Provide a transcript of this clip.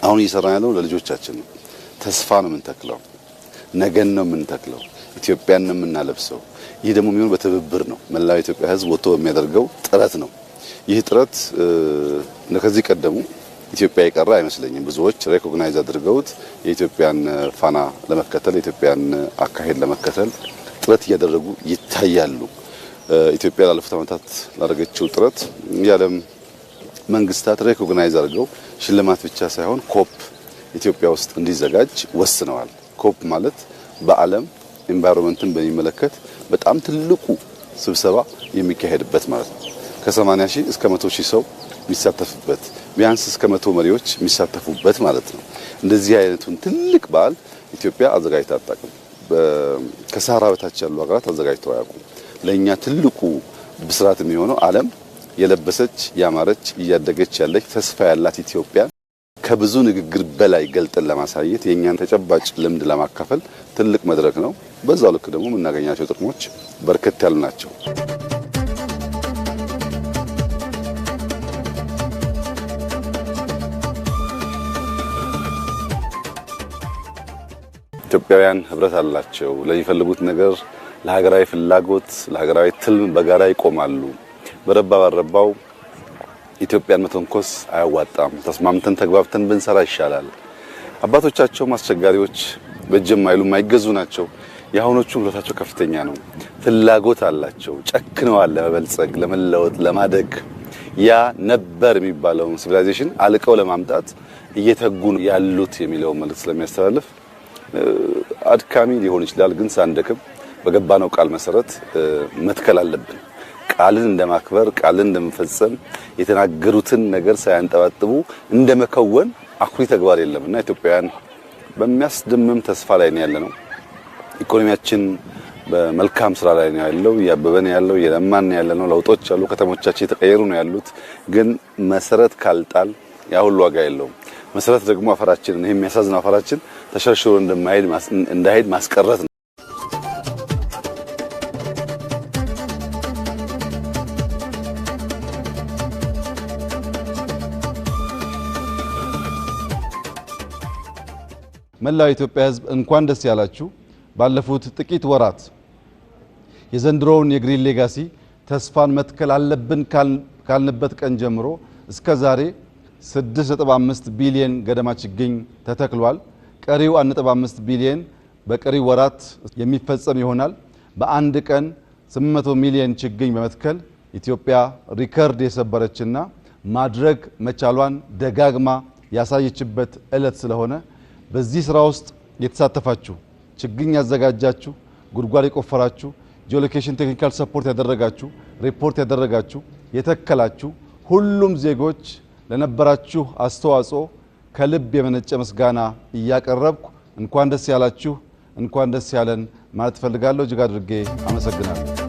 አሁን እየሰራን ያለው ለልጆቻችን ነው። ተስፋ ነው የምንተክለው፣ ነገን ነው የምንተክለው፣ ኢትዮጵያን ነው የምናለብሰው። ይህ ደግሞ የሚሆነው በትብብር ነው። መላው ኢትዮጵያ ሕዝብ ወጥቶ የሚያደርገው ጥረት ነው። ይህ ጥረት ከዚህ ቀደሙ ኢትዮጵያ የቀረ አይመስለኝም። ብዙዎች ሬኮግናይዝ አድርገውት የኢትዮጵያን ፋና ለመከተል የኢትዮጵያን አካሄድ ለመከተል ጥረት እያደረጉ ይታያሉ። ኢትዮጵያ ላለፉት ዓመታት ላደረገችው ጥረት የዓለም መንግስታት ሬኮግናይዝ አድርገው ሽልማት ብቻ ሳይሆን ኮፕ ኢትዮጵያ ውስጥ እንዲዘጋጅ ወስነዋል። ኮፕ ማለት በዓለም ኢንቫይሮንመንትን በሚመለከት በጣም ትልቁ ስብሰባ የሚካሄድበት ማለት ነው። ከ80 ሺህ እስከ 100 ሺህ ሰው የሚሳተፍበት ቢያንስ እስከ 100 መሪዎች የሚሳተፉበት ማለት ነው። እንደዚህ አይነቱን ትልቅ በዓል ኢትዮጵያ አዘጋጅታ አታውቅም። ከሳህራ በታች ያሉ ሀገራት አዘጋጅተው አያውቁም። ለኛ ትልቁ ብስራት የሚሆነው ዓለም የለበሰች ያማረች እያደገች ያለች ተስፋ ያላት ኢትዮጵያ ከብዙ ንግግር በላይ ገልጠን ለማሳየት የኛን ተጨባጭ ልምድ ለማካፈል ትልቅ መድረክ ነው። በዛው ልክ ደግሞ የምናገኛቸው ጥቅሞች በርከት ያሉ ናቸው። ኢትዮጵያውያን ህብረት አላቸው። ለሚፈልጉት ነገር ለሀገራዊ ፍላጎት ለሀገራዊ ትልም በጋራ ይቆማሉ። በረባ ባረባው ኢትዮጵያን መተንኮስ አያዋጣም። ተስማምተን ተግባብተን ብንሰራ ይሻላል። አባቶቻቸው አስቸጋሪዎች በእጅም አይሉ የማይገዙ ናቸው። የአሁኖቹ ህብረታቸው ከፍተኛ ነው። ፍላጎት አላቸው። ጨክነዋል ለመበልጸግ፣ ለመለወጥ፣ ለማደግ። ያ ነበር የሚባለውን ሲቪላይዜሽን አልቀው ለማምጣት እየተጉ ያሉት የሚለው መልእክት ስለሚያስተላልፍ አድካሚ ሊሆን ይችላል፣ ግን ሳንደክም በገባነው ቃል መሰረት መትከል አለብን። ቃልን እንደማክበር ቃልን እንደመፈጸም የተናገሩትን ነገር ሳያንጠባጥቡ እንደመከወን አኩሪ ተግባር የለምና ኢትዮጵያውያን በሚያስደምም ተስፋ ላይ ነው ያለነው። ኢኮኖሚያችን በመልካም ስራ ላይ ነው ያለው፣ ያበበን ያለው፣ የለማን ያለነው። ለውጦች አሉ፣ ከተሞቻችን የተቀየሩ ነው ያሉት። ግን መሰረት ካልጣል ያ ሁሉ ዋጋ የለውም። መሰረት ደግሞ አፈራችን፣ ይሄ የሚያሳዝነው አፈራችን ተሸርሽሮ እንዳይሄድ ማስቀረት ነው። መላው ኢትዮጵያ ሕዝብ እንኳን ደስ ያላችሁ። ባለፉት ጥቂት ወራት የዘንድሮውን የግሪን ሌጋሲ ተስፋን መትከል አለብን ካልንበት ቀን ጀምሮ እስከ ዛሬ 6.5 ቢሊዮን ገደማ ችግኝ ተተክሏል። ቀሪው 1.5 ቢሊዮን በቀሪ ወራት የሚፈጸም ይሆናል። በአንድ ቀን 800 ሚሊዮን ችግኝ በመትከል ኢትዮጵያ ሪከርድ የሰበረችና ማድረግ መቻሏን ደጋግማ ያሳየችበት ዕለት ስለሆነ በዚህ ስራ ውስጥ የተሳተፋችሁ፣ ችግኝ ያዘጋጃችሁ፣ ጉድጓድ የቆፈራችሁ፣ ጂኦሎኬሽን ቴክኒካል ሰፖርት ያደረጋችሁ፣ ሪፖርት ያደረጋችሁ፣ የተከላችሁ ሁሉም ዜጎች ለነበራችሁ አስተዋጽኦ ከልብ የመነጨ ምስጋና እያቀረብኩ እንኳን ደስ ያላችሁ እንኳን ደስ ያለን ማለት ፈልጋለሁ። እጅግ አድርጌ አመሰግናለሁ።